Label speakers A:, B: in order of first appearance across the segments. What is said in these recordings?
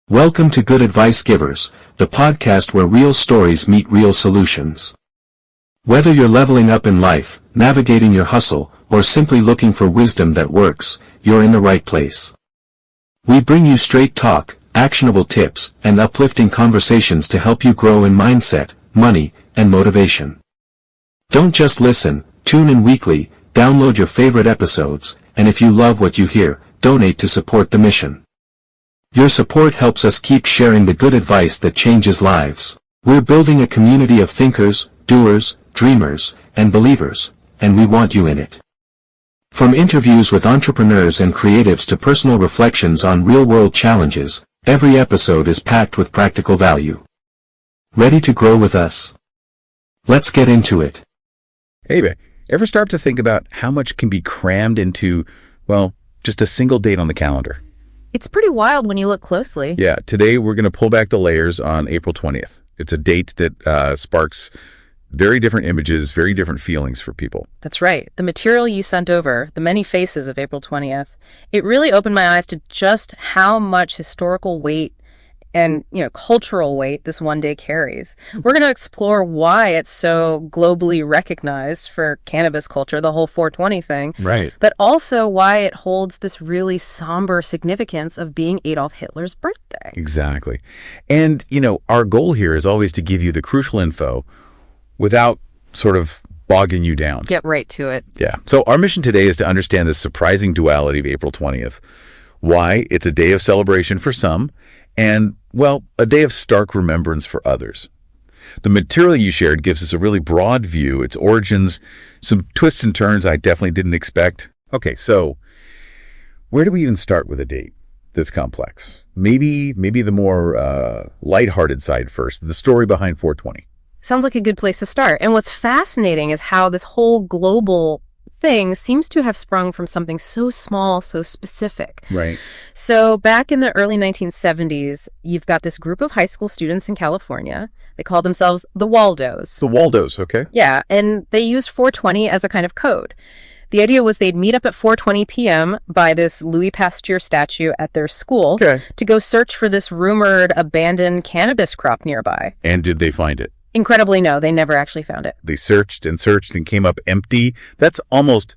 A: Welcome to Good Advice Givers, the podcast where real stories meet real solutions. Whether you're leveling up in life, navigating your hustle, or simply looking for wisdom that works, you're in the right place. We bring you straight talk, actionable tips, and uplifting conversations to help you grow in mindset, money, and motivation. Don't just listen, tune in weekly, download your favorite episodes, and if you love what you hear, donate to support the mission. Your support helps us keep sharing the good advice that changes lives. We're building a community of thinkers, doers, dreamers, and believers, and we want you in it. From interviews with entrepreneurs and creatives to personal reflections on real-world challenges, every episode is packed with practical value. Ready to grow with us? Let's get into it.
B: Hey, ever start to think about how much can be crammed into, well, just a single date on the calendar?
C: It's pretty wild when you look closely.
B: Yeah, today we're going to pull back the layers on April 20th. It's a date that sparks very different images, very different feelings for people.
C: That's right. The material you sent over, the many faces of April 20th, it really opened my eyes to just how much historical weight and, cultural weight this one day carries. We're going to explore why it's so globally recognized for cannabis culture, the whole 420 thing.
B: Right.
C: But also why it holds this really somber significance of being Adolf Hitler's birthday.
B: Exactly. And, our goal here is always to give you the crucial info without sort of bogging you down.
C: Get right to it.
B: Yeah. So our mission today is to understand the surprising duality of April 20th, why it's a day of celebration for some, and, well, a day of stark remembrance for others. The material you shared gives us a really broad view, its origins, some twists and turns I definitely didn't expect. Okay, so where do we even start with a date this complex? Maybe the more lighthearted side first, the story behind 420.
C: Sounds like a good place to start. And what's fascinating is how this whole global thing seems to have sprung from something so small, so specific.
B: Right.
C: So back in the early 1970s, you've got this group of high school students in California. They call themselves the Waldos.
B: The Waldos, okay.
C: Yeah, and they used 420 as a kind of code. The idea was they'd meet up at 4:20 p.m. by this Louis Pasteur statue at their school to go search for this rumored abandoned cannabis crop nearby.
B: And did they find it?
C: Incredibly, no, they never actually found it.
B: They searched and came up empty. That's almost...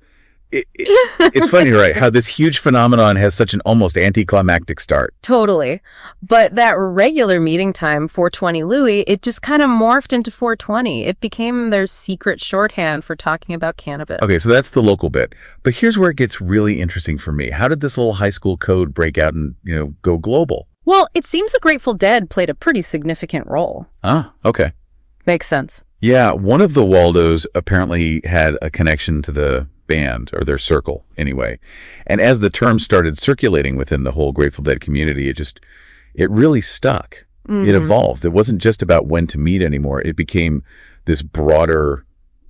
B: It's funny, right? How this huge phenomenon has such an almost anticlimactic start.
C: Totally. But that regular meeting time, 420 Louis, it just kind of morphed into 420. It became their secret shorthand for talking about cannabis.
B: Okay, so that's the local bit. But here's where it gets really interesting for me. How did this little high school code break out and, go global?
C: Well, it seems the Grateful Dead played a pretty significant role.
B: Ah, okay.
C: Makes sense.
B: Yeah, one of the Waldos apparently had a connection to the band, or their circle anyway. And as the term started circulating within the whole Grateful Dead community, it really stuck. Mm-hmm. It evolved. It wasn't just about when to meet anymore. It became this broader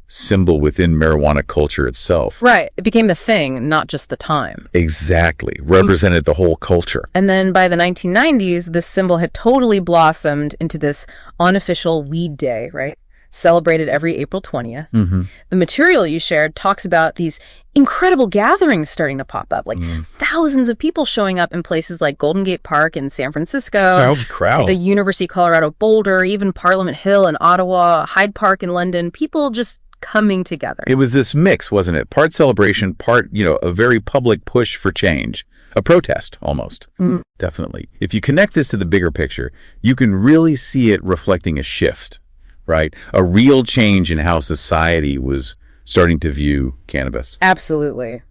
B: symbol within marijuana culture itself.
C: Right. It became the thing, not just the time.
B: Exactly. Represented the whole culture.
C: And then by the 1990s, this symbol had totally blossomed into this unofficial weed day, right? Celebrated every April 20th.
B: Mm-hmm.
C: The material you shared talks about these incredible gatherings starting to pop up, like thousands of people showing up in places like Golden Gate Park in San Francisco,
B: crowd.
C: The University of Colorado Boulder, even Parliament Hill in Ottawa, Hyde Park in London, people just coming together.
B: It was this mix, wasn't it? Part celebration, part, a very public push for change. A protest, almost.
C: Mm.
B: Definitely. If you connect this to the bigger picture, you can really see it reflecting a shift, right? A real change in how society was starting to view cannabis.
C: Absolutely.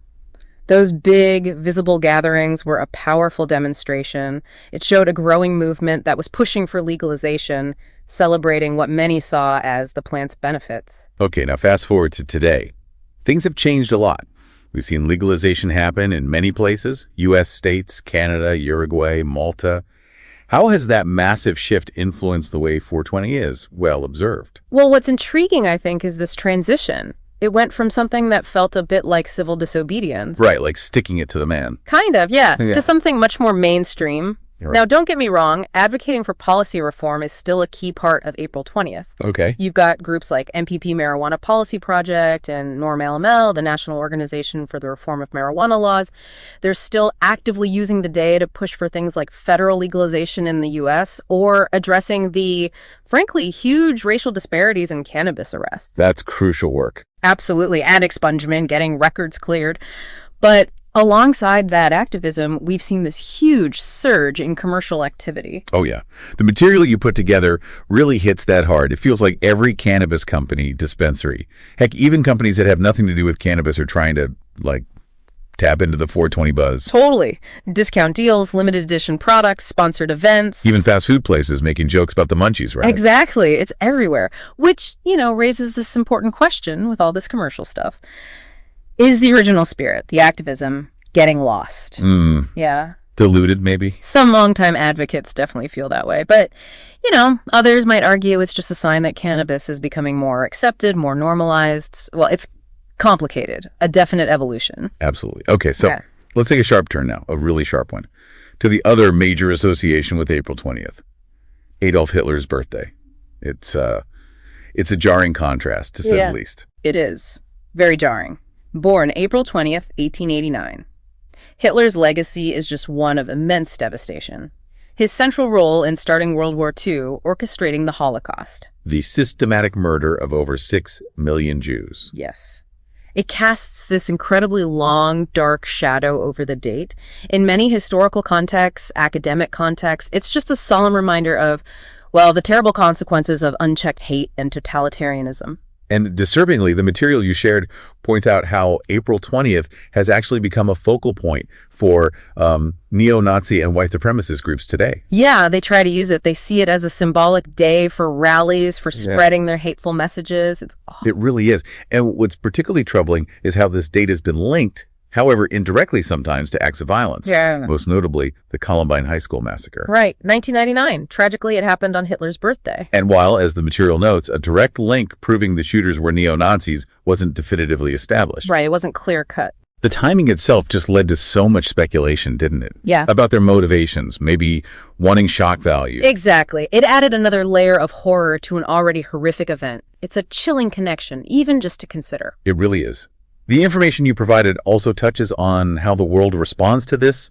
C: Those big, visible gatherings were a powerful demonstration. It showed a growing movement that was pushing for legalization, celebrating what many saw as the plant's benefits.
B: Okay, now fast forward to today. Things have changed a lot. We've seen legalization happen in many places, U.S. states, Canada, Uruguay, Malta. How has that massive shift influenced the way 420 is well observed?
C: Well, what's intriguing, I think, is this transition. It went from something that felt a bit like civil disobedience.
B: Right, like sticking it to the man.
C: Kind of, yeah. To something much more mainstream.
B: Right.
C: Now, don't get me wrong, advocating for policy reform is still a key part of April 20th.
B: Okay.
C: You've got groups like MPP Marijuana Policy Project and NORM-LML, the National Organization for the Reform of Marijuana Laws. They're still actively using the day to push for things like federal legalization in the U.S. or addressing the, frankly, huge racial disparities in cannabis arrests.
B: That's crucial work.
C: Absolutely, and expungement, getting records cleared. But alongside that activism, we've seen this huge surge in commercial activity.
B: Oh, yeah. The material you put together really hits that hard. It feels like every cannabis company, dispensary, heck, even companies that have nothing to do with cannabis are trying to, tap into the 420 buzz.
C: Totally. Discount deals, limited edition products, sponsored events.
B: Even fast food places making jokes about the munchies, right?
C: Exactly. It's everywhere, which, raises this important question with all this commercial stuff. Is the original spirit, the activism, getting lost? Yeah.
B: Diluted, maybe?
C: Some longtime advocates definitely feel that way. But, others might argue it's just a sign that cannabis is becoming more accepted, more normalized. Well, it's complicated, a definite evolution.
B: Absolutely. Okay, so let's take a sharp turn now, a really sharp one, to the other major association with April 20th, Adolf Hitler's birthday. It's a jarring contrast, to say the least.
C: It is. Very jarring. Born April 20th, 1889. Hitler's legacy is just one of immense devastation. His central role in starting World War II, orchestrating the Holocaust.
B: The systematic murder of over 6 million Jews.
C: Yes. It casts this incredibly long, dark shadow over the date. In many historical contexts, academic contexts, it's just a solemn reminder of, the terrible consequences of unchecked hate and totalitarianism.
B: And disturbingly, the material you shared points out how April 20th has actually become a focal point for neo-Nazi and white supremacist groups today.
C: Yeah, they try to use it. They see it as a symbolic day for rallies, for spreading their hateful messages.
B: It really is. And what's particularly troubling is how this date has been linked, however indirectly sometimes, to acts of violence.
C: Yeah.
B: Most notably, the Columbine High School massacre.
C: Right, 1999. Tragically, it happened on Hitler's birthday.
B: And while, as the material notes, a direct link proving the shooters were neo-Nazis wasn't definitively established.
C: Right, it wasn't clear-cut.
B: The timing itself just led to so much speculation, didn't it?
C: Yeah.
B: About their motivations, maybe wanting shock value.
C: Exactly. It added another layer of horror to an already horrific event. It's a chilling connection, even just to consider.
B: It really is. The information you provided also touches on how the world responds to this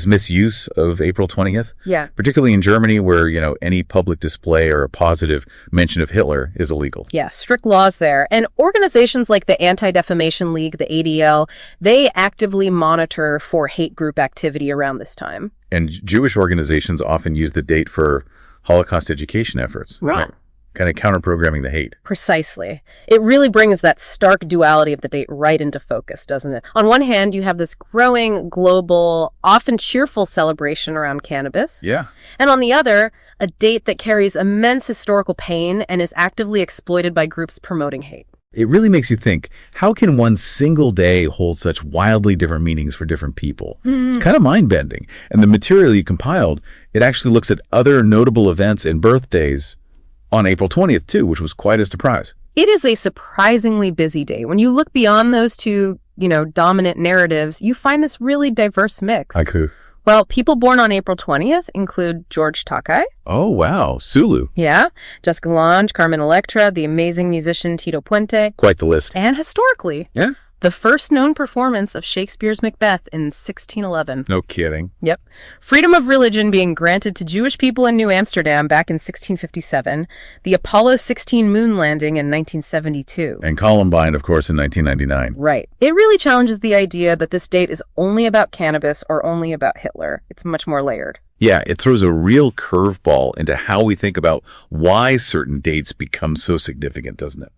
B: misuse of April 20th.
C: Yeah.
B: Particularly in Germany, where, any public display or a positive mention of Hitler is illegal.
C: Yeah, strict laws there. And organizations like the Anti-Defamation League, the ADL, they actively monitor for hate group activity around this time.
B: And Jewish organizations often use the date for Holocaust education efforts.
C: Right.
B: Kind of counter-programming the hate.
C: Precisely. It really brings that stark duality of the date right into focus, doesn't it? On one hand, you have this growing, global, often cheerful celebration around cannabis.
B: Yeah.
C: And on the other, a date that carries immense historical pain and is actively exploited by groups promoting hate.
B: It really makes you think, how can one single day hold such wildly different meanings for different people? It's kind of mind-bending. And the material you compiled, it actually looks at other notable events and birthdays on April 20th, too, which was quite a surprise.
C: It is a surprisingly busy day. When you look beyond those two, dominant narratives, you find this really diverse mix.
B: Like who?
C: Well, people born on April 20th include George Takei.
B: Oh, wow. Sulu.
C: Yeah. Jessica Lange, Carmen Electra, the amazing musician Tito Puente.
B: Quite the list.
C: And historically,
B: Yeah.
C: the first known performance of Shakespeare's Macbeth in 1611.
B: No kidding.
C: Yep. Freedom of religion being granted to Jewish people in New Amsterdam back in 1657. The Apollo 16 moon landing in 1972.
B: And Columbine, of course, in 1999.
C: Right. It really challenges the idea that this date is only about cannabis or only about Hitler. It's much more layered.
B: Yeah, it throws a real curveball into how we think about why certain dates become so significant, doesn't it?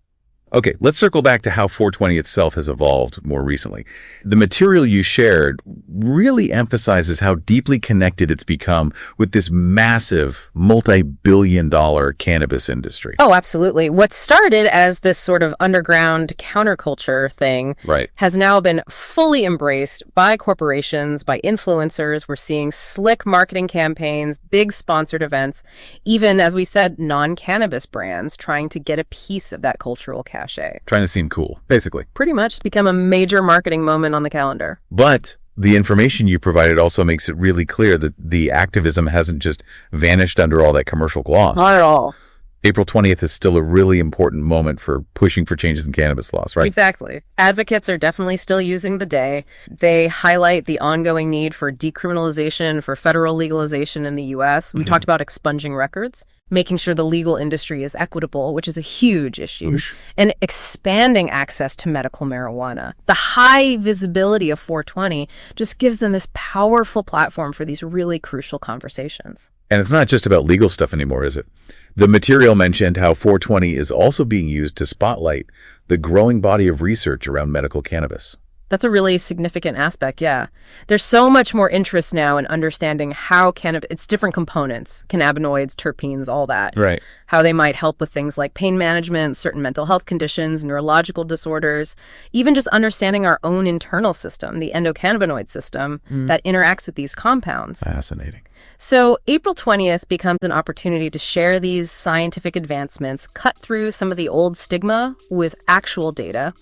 B: Okay, let's circle back to how 420 itself has evolved more recently. The material you shared really emphasizes how deeply connected it's become with this massive multi-billion-dollar cannabis industry.
C: Oh, absolutely. What started as this sort of underground counterculture thing has now been fully embraced by corporations, by influencers. We're seeing slick marketing campaigns, big sponsored events, even, as we said, non-cannabis brands trying to get a piece of that cultural cachet.
B: Trying to seem cool, basically.
C: Pretty much become a major marketing moment on the calendar.
B: But the information you provided also makes it really clear that the activism hasn't just vanished under all that commercial gloss.
C: Not at all.
B: April 20th is still a really important moment for pushing for changes in cannabis laws, right?
C: Exactly. Advocates are definitely still using the day. They highlight the ongoing need for decriminalization, for federal legalization in the U.S. We talked about expunging records, making sure the legal industry is equitable, which is a huge issue, and expanding access to medical marijuana. The high visibility of 420 just gives them this powerful platform for these really crucial conversations.
B: And it's not just about legal stuff anymore, is it? The material mentioned how 420 is also being used to spotlight the growing body of research around medical cannabis.
C: That's a really significant aspect, yeah. There's so much more interest now in understanding how its different components, cannabinoids, terpenes, all that,
B: Right.
C: how they might help with things like pain management, certain mental health conditions, neurological disorders, even just understanding our own internal system, the endocannabinoid system that interacts with these compounds.
B: Fascinating.
C: So April 20th becomes an opportunity to share these scientific advancements, cut through some of the old stigma with actual data.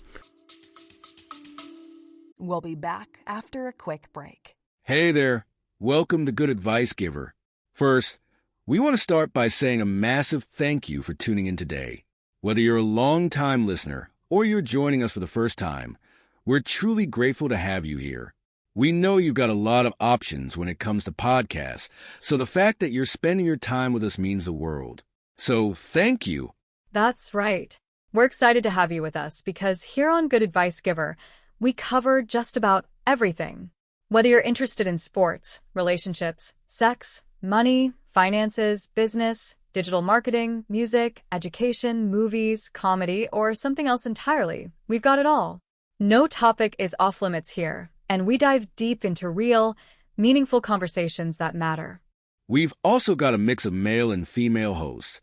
D: We'll be back after a quick break.
E: Hey there. Welcome to Good Advice Giver. First, we want to start by saying a massive thank you for tuning in today. Whether you're a long-time listener or you're joining us for the first time, we're truly grateful to have you here. We know you've got a lot of options when it comes to podcasts, so the fact that you're spending your time with us means the world. So thank you.
F: That's right. We're excited to have you with us because here on Good Advice Giver, we cover just about everything. Whether you're interested in sports, relationships, sex, money, finances, business, digital marketing, music, education, movies, comedy, or something else entirely, we've got it all. No topic is off limits here, and we dive deep into real, meaningful conversations that matter.
E: We've also got a mix of male and female hosts,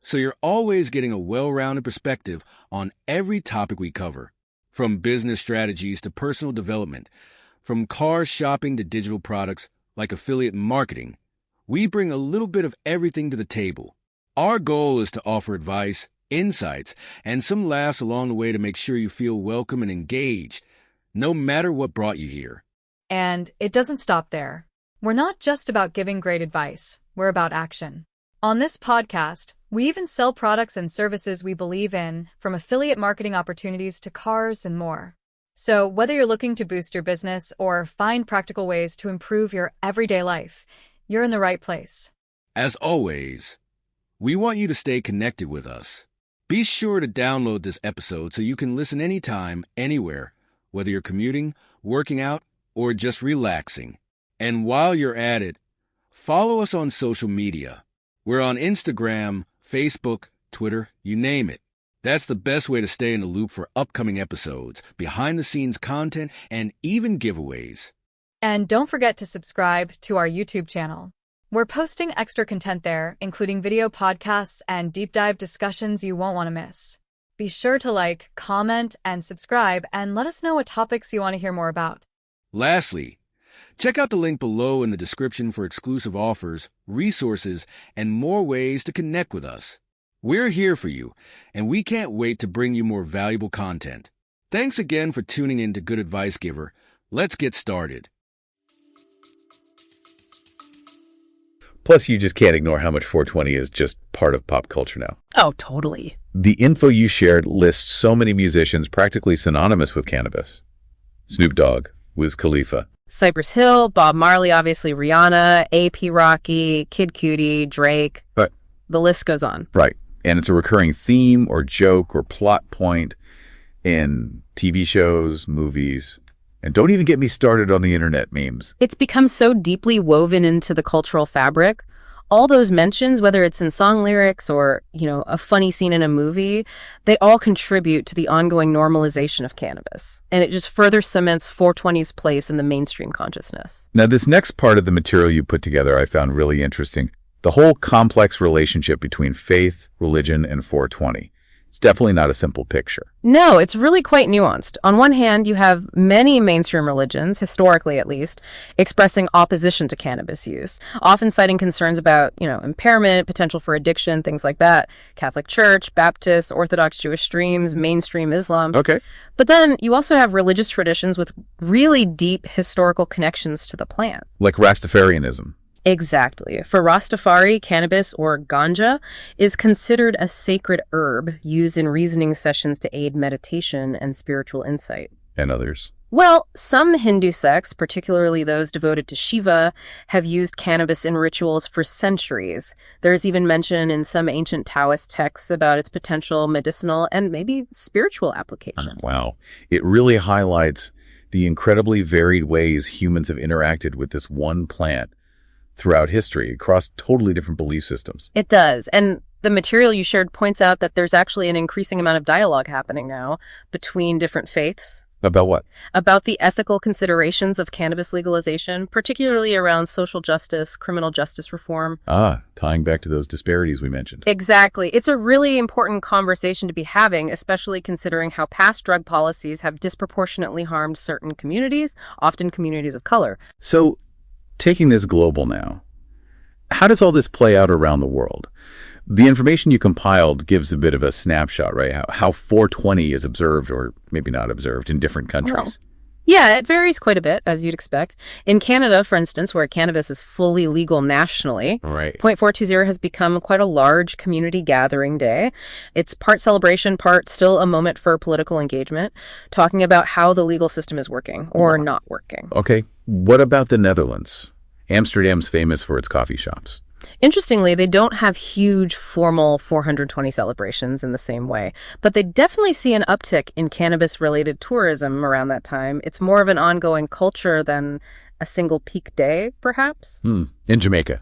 E: so you're always getting a well-rounded perspective on every topic we cover. From business strategies to personal development, from car shopping to digital products like affiliate marketing, we bring a little bit of everything to the table. Our goal is to offer advice, insights, and some laughs along the way to make sure you feel welcome and engaged, no matter what brought you here.
F: And it doesn't stop there. We're not just about giving great advice, we're about action. On this podcast, we even sell products and services we believe in, from affiliate marketing opportunities to cars and more. So whether you're looking to boost your business or find practical ways to improve your everyday life, you're in the right place.
E: As always, we want you to stay connected with us. Be sure to download this episode so you can listen anytime, anywhere, whether you're commuting, working out, or just relaxing. And while you're at it, follow us on social media. We're on Instagram, Facebook, Twitter, you name it. That's the best way to stay in the loop for upcoming episodes, behind-the-scenes content, and even giveaways.
F: And don't forget to subscribe to our YouTube channel. We're posting extra content there, including video podcasts and deep dive discussions you won't want to miss. Be sure to like, comment, and subscribe, and let us know what topics you want to hear more about.
E: Lastly, check out the link below in the description for exclusive offers, resources, and more ways to connect with us. We're here for you, and we can't wait to bring you more valuable content. Thanks again for tuning in to Good Advice Giver. Let's get started.
B: Plus, you just can't ignore how much 420 is just part of pop culture now.
C: Oh, totally.
B: The info you shared lists so many musicians practically synonymous with cannabis. Snoop Dogg, Wiz Khalifa.
C: Cypress Hill, Bob Marley, obviously Rihanna, A.P. Rocky, Kid Cudi, Drake.
B: Right.
C: The list goes on.
B: Right. And it's a recurring theme or joke or plot point in TV shows, movies. And don't even get me started on the internet memes.
C: It's become so deeply woven into the cultural fabric. All those mentions, whether it's in song lyrics or, a funny scene in a movie, they all contribute to the ongoing normalization of cannabis. And it just further cements 420's place in the mainstream consciousness.
B: Now, this next part of the material you put together I found really interesting. The whole complex relationship between faith, religion, and 420. It's definitely not a simple picture.
C: No, it's really quite nuanced. On one hand, you have many mainstream religions, historically at least, expressing opposition to cannabis use, often citing concerns about, impairment, potential for addiction, things like that. Catholic Church, Baptist, Orthodox Jewish streams, mainstream Islam.
B: Okay.
C: But then you also have religious traditions with really deep historical connections to the plant.
B: Like Rastafarianism.
C: Exactly. For Rastafari, cannabis, or ganja, is considered a sacred herb used in reasoning sessions to aid meditation and spiritual insight.
B: And others.
C: Well, some Hindu sects, particularly those devoted to Shiva, have used cannabis in rituals for centuries. There's even mention in some ancient Taoist texts about its potential medicinal and maybe spiritual application.
B: Wow. It really highlights the incredibly varied ways humans have interacted with this one plant throughout history across totally different belief systems.
C: It does. And the material you shared points out that there's actually an increasing amount of dialogue happening now between different faiths.
B: About what?
C: About the ethical considerations of cannabis legalization, particularly around social justice, criminal justice reform.
B: Tying back to those disparities we mentioned.
C: Exactly. It's a really important conversation to be having, especially considering how past drug policies have disproportionately harmed certain communities, often communities of color.
B: So, taking this global now, how does all this play out around the world? The information you compiled gives a bit of a snapshot, right? How 420 is observed or maybe not observed in different countries.
C: Yeah, it varies quite a bit, as you'd expect. In Canada, for instance, where cannabis is fully legal nationally,
B: Right.
C: Point 420 has become quite a large community gathering day. It's part celebration, part still a moment for political engagement, talking about how the legal system is working or not working.
B: Okay. What about the Netherlands? Amsterdam's famous for its coffee shops.
C: Interestingly, they don't have huge formal 420 celebrations in the same way, but they definitely see an uptick in cannabis-related tourism around that time. It's more of an ongoing culture than a single peak day, perhaps.
B: In Jamaica,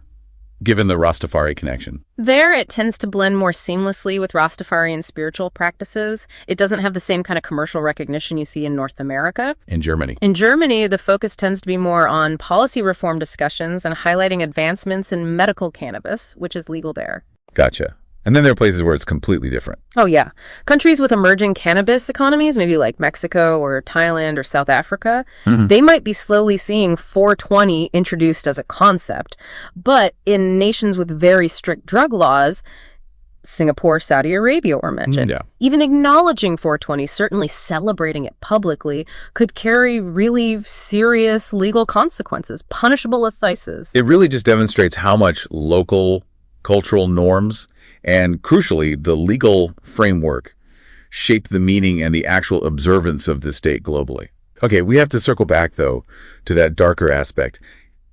B: given the Rastafari connection.
C: There, it tends to blend more seamlessly with Rastafarian spiritual practices. It doesn't have the same kind of commercial recognition you see in North America.
B: In Germany.
C: In Germany, the focus tends to be more on policy reform discussions and highlighting advancements in medical cannabis, which is legal there.
B: Gotcha. And then there are places where it's completely different.
C: Oh, yeah. Countries with emerging cannabis economies, maybe like Mexico or Thailand or South Africa, they might be slowly seeing 420 introduced as a concept. But in nations with very strict drug laws, Singapore, Saudi Arabia were mentioned.
B: Yeah.
C: Even acknowledging 420, certainly celebrating it publicly, could carry really serious legal consequences, punishable offenses.
B: It really just demonstrates how much local cultural norms and, crucially, the legal framework shape the meaning and the actual observance of the state globally. Okay, we have to circle back, though, to that darker aspect.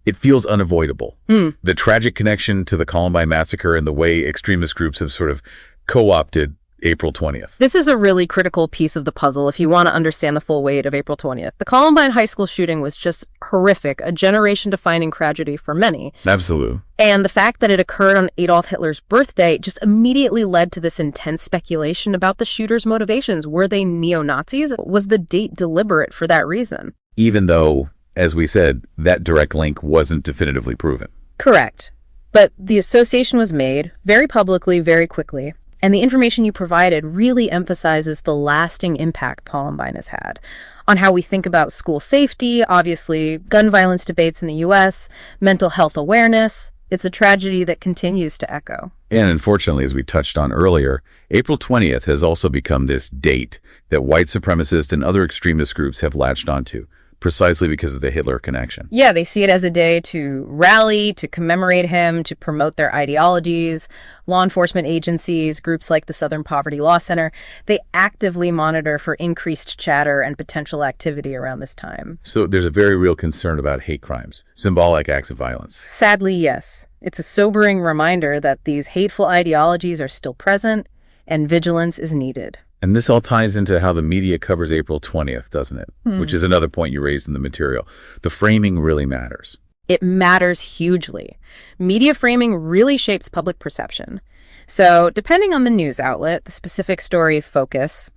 B: It feels unavoidable. The tragic connection to the Columbine massacre and the way extremist groups have sort of co-opted April 20th.
C: This is a really critical piece of the puzzle if you want to understand the full weight of April 20th. The Columbine High School shooting was just horrific, a generation-defining tragedy for many.
B: Absolutely.
C: And the fact that it occurred on Adolf Hitler's birthday just immediately led to this intense speculation about the shooter's motivations. Were they neo-Nazis? Was the date deliberate for that reason?
B: Even though, as we said, that direct link wasn't definitively proven.
C: Correct. But the association was made very publicly, very quickly. And the information you provided really emphasizes the lasting impact Columbine has had on how we think about school safety, obviously, gun violence debates in the U.S., mental health awareness. It's a tragedy that continues to echo.
B: And unfortunately, as we touched on earlier, April 20th has also become this date that white supremacist and other extremist groups have latched onto, precisely because of the Hitler connection.
C: Yeah, they see it as a day to rally, to commemorate him, to promote their ideologies. Law enforcement agencies, groups like the Southern Poverty Law Center, they actively monitor for increased chatter and potential activity around this time.
B: So there's a very real concern about hate crimes, symbolic acts of violence.
C: Sadly, yes. It's a sobering reminder that these hateful ideologies are still present and vigilance is needed.
B: And this all ties into how the media covers April 20th, doesn't it? Which is another point you raised in the material. The framing really matters.
C: It matters hugely. Media framing really shapes public perception. So depending on the news outlet, the specific story focus,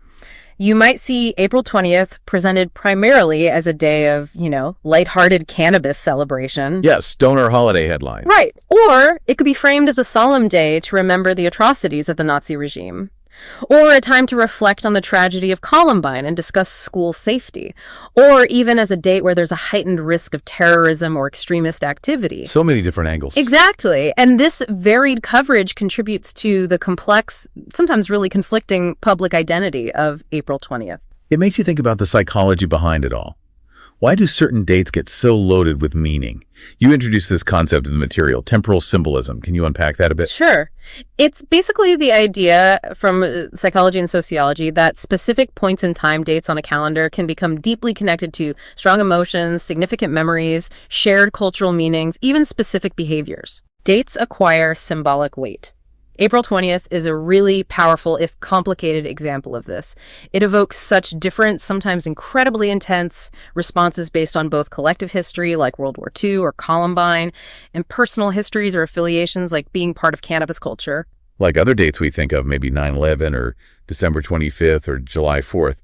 C: you might see April 20th presented primarily as a day of, lighthearted cannabis celebration.
B: Yes, stoner holiday headline.
C: Right. Or it could be framed as a solemn day to remember the atrocities of the Nazi regime. or a time to reflect on the tragedy of Columbine and discuss school safety, or even as a date where there's a heightened risk of terrorism or extremist activity.
B: So many different angles.
C: Exactly. And this varied coverage contributes to the complex, sometimes really conflicting public identity of April 20th.
B: It makes you think about the psychology behind it all. Why do certain dates get so loaded with meaning? You introduced this concept in the material, temporal symbolism. Can you unpack that a bit?
C: Sure. It's basically the idea from psychology and sociology that specific points in time dates on a calendar can become deeply connected to strong emotions, significant memories, shared cultural meanings, even specific behaviors. Dates acquire symbolic weight. April 20th is a really powerful, if complicated, example of this. It evokes such different, sometimes incredibly intense responses based on both collective history, like World War II or Columbine, and personal histories or affiliations, like being part of cannabis culture.
B: Like other dates we think of, maybe 9/11 or December 25th or July 4th,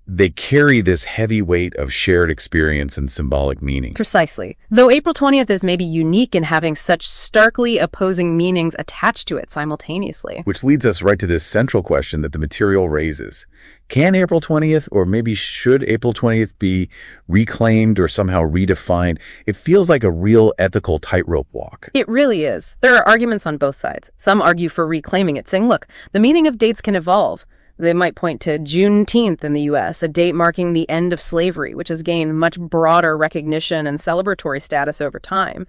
B: they carry this heavy weight of shared experience and symbolic meaning.
C: Precisely. Though April 20th is maybe unique in having such starkly opposing meanings attached to it simultaneously.
B: Which leads us right to this central question that the material raises. Can April 20th, or maybe should April 20th be reclaimed or somehow redefined? It feels like a real ethical tightrope walk.
C: It really is. There are arguments on both sides. Some argue for reclaiming it, saying, look, the meaning of dates can evolve. They might point to Juneteenth in the U.S., a date marking the end of slavery, which has gained much broader recognition and celebratory status over time.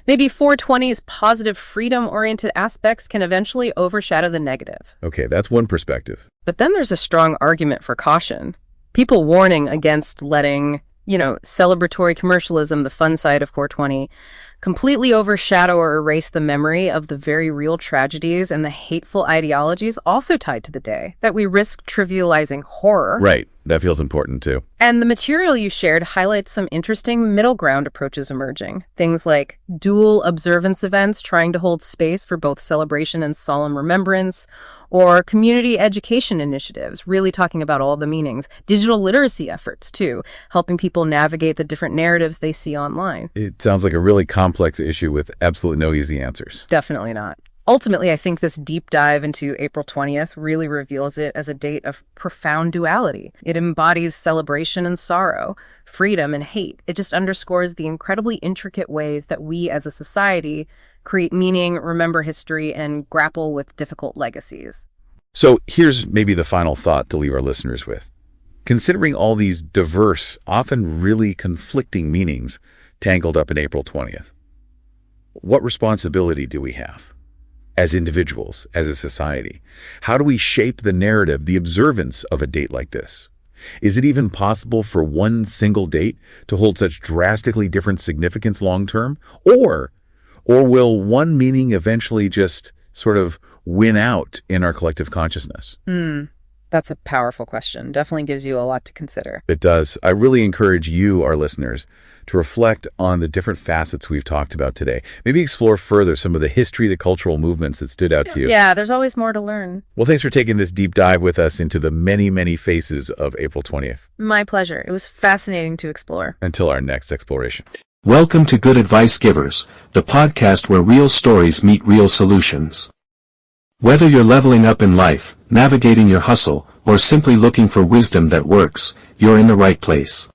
C: Maybe 420's positive freedom-oriented aspects can eventually overshadow the negative.
B: Okay, that's one perspective.
C: But then there's a strong argument for caution. People warning against letting, celebratory commercialism, the fun side of 420, completely overshadow or erase the memory of the very real tragedies and the hateful ideologies also tied to the day, that we risk trivializing horror.
B: Right. That feels important too.
C: And the material you shared highlights some interesting middle ground approaches emerging. Things like dual observance events trying to hold space for both celebration and solemn remembrance, or community education initiatives, really talking about all the meanings. Digital literacy efforts, too, helping people navigate the different narratives they see online.
B: It sounds like a really complex issue with absolutely no easy answers.
C: Definitely not. Ultimately, I think this deep dive into April 20th really reveals it as a date of profound duality. It embodies celebration and sorrow, freedom and hate. It just underscores the incredibly intricate ways that we as a society create meaning, remember history, and grapple with difficult legacies.
B: So here's maybe the final thought to leave our listeners with. Considering all these diverse, often really conflicting meanings tangled up in April 20th, what responsibility do we have? As individuals, as a society? How do we shape the narrative, the observance of a date like this? Is it even possible for one single date to hold such drastically different significance long-term? Or will one meaning eventually just sort of win out in our collective consciousness?
C: That's a powerful question. Definitely gives you a lot to consider.
B: It does. I really encourage you, our listeners, to reflect on the different facets we've talked about today. Maybe explore further some of the history, the cultural movements that stood out to you.
C: Yeah, there's always more to learn.
B: Well, thanks for taking this deep dive with us into the many, many faces of April 20th.
C: My pleasure. It was fascinating to explore.
B: Until our next exploration.
A: Welcome to Good Advice Givers, the podcast where real stories meet real solutions. Whether you're leveling up in life, navigating your hustle, or simply looking for wisdom that works, you're in the right place.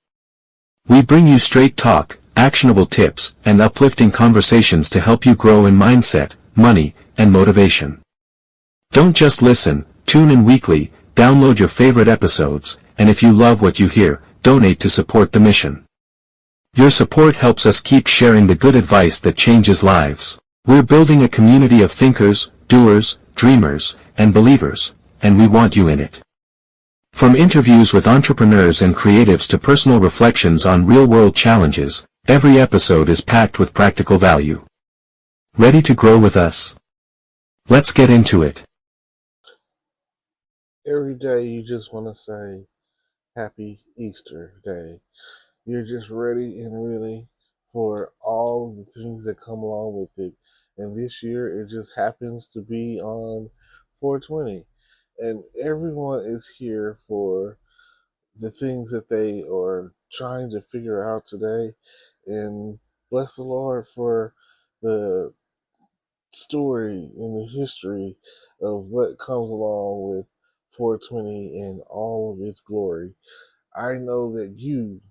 A: We bring you straight talk, actionable tips, and uplifting conversations to help you grow in mindset, money, and motivation. Don't just listen, tune in weekly, download your favorite episodes, and if you love what you hear, donate to support the mission. Your support helps us keep sharing the good advice that changes lives. We're building a community of thinkers, doers, dreamers, and believers, and we want you in it. From interviews with entrepreneurs and creatives to personal reflections on real-world challenges, every episode is packed with practical value. Ready to grow with us? Let's get into it.
G: Every day you just want to say, Happy Easter Day. You're just ready and really for all the things that come along with it. And this year it just happens to be on 420. And everyone is here for the things that they are trying to figure out today. And bless the Lord for the story and the history of what comes along with 420 in all of its glory. I know that you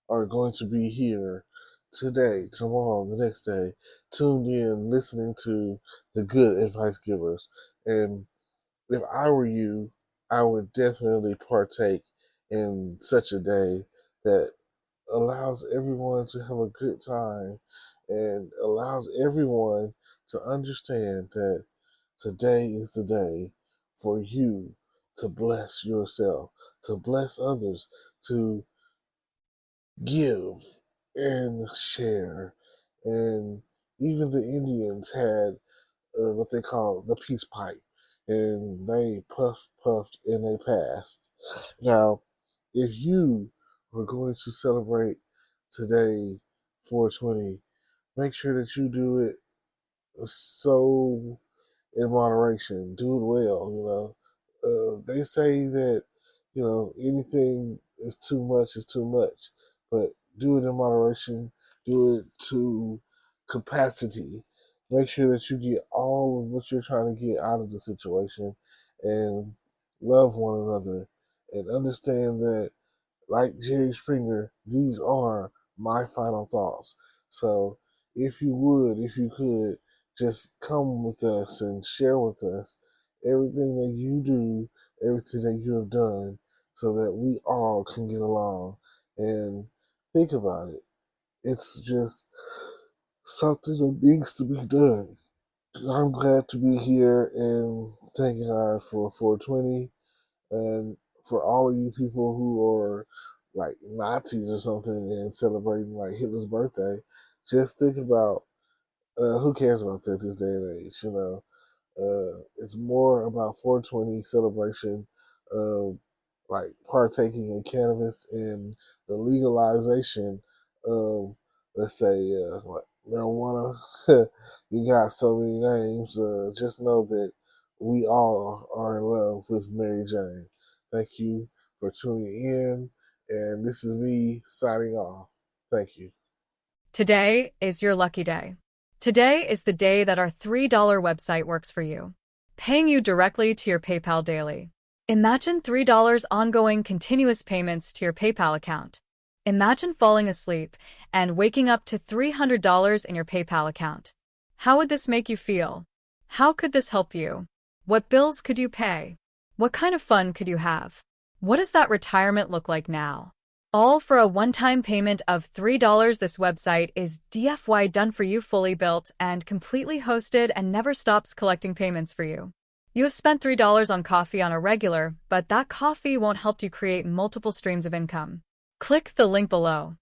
G: are going to be here today, tomorrow, the next day, tuned in, listening to the good advice givers. And if I were you, I would definitely partake in such a day that allows everyone to have a good time and allows everyone to understand that today is the day for you to bless yourself, to bless others, to give and share. And even the Indians had what they call the peace pipe, and they puffed, and they passed. Now, if you were going to celebrate today, 420, make sure that you do it so in moderation. Do it well, you know. They say that, you know, anything is too much is too much, but do it in moderation. Do it to capacity. Make sure that you get all of what you're trying to get out of the situation, and love one another, and understand that, like Jerry Springer, these are my final thoughts. So if you would, if you could, just come with us and share with us everything that you do, everything that you have done, so that we all can get along. And think about it. It's just something that needs to be done. I'm glad to be here, and thank God for 420. And for all of you people who are like Nazis or something and celebrating like Hitler's birthday, just think about who cares about that this day and age, you know. It's more about 420 celebration of like partaking in cannabis and the legalization of, let's say, what, marijuana. You got so many names. Just know that we all are in love with Mary Jane. Thank you for tuning in, and this is me signing off. Thank you.
F: Today is your lucky day. Today is the day that our $3 website works for you, paying you directly to your PayPal daily. Imagine $3 ongoing continuous payments to your PayPal account. Imagine falling asleep and waking up to $300 in your PayPal account. How would this make you feel? How could this help you? What bills could you pay? What kind of fun could you have? What does that retirement look like now? All for a one-time payment of $3. This website is DFY done for you, fully built and completely hosted, and never stops collecting payments for you. You have spent $3 on coffee on a regular, but that coffee won't help you create multiple streams of income. Click the link below.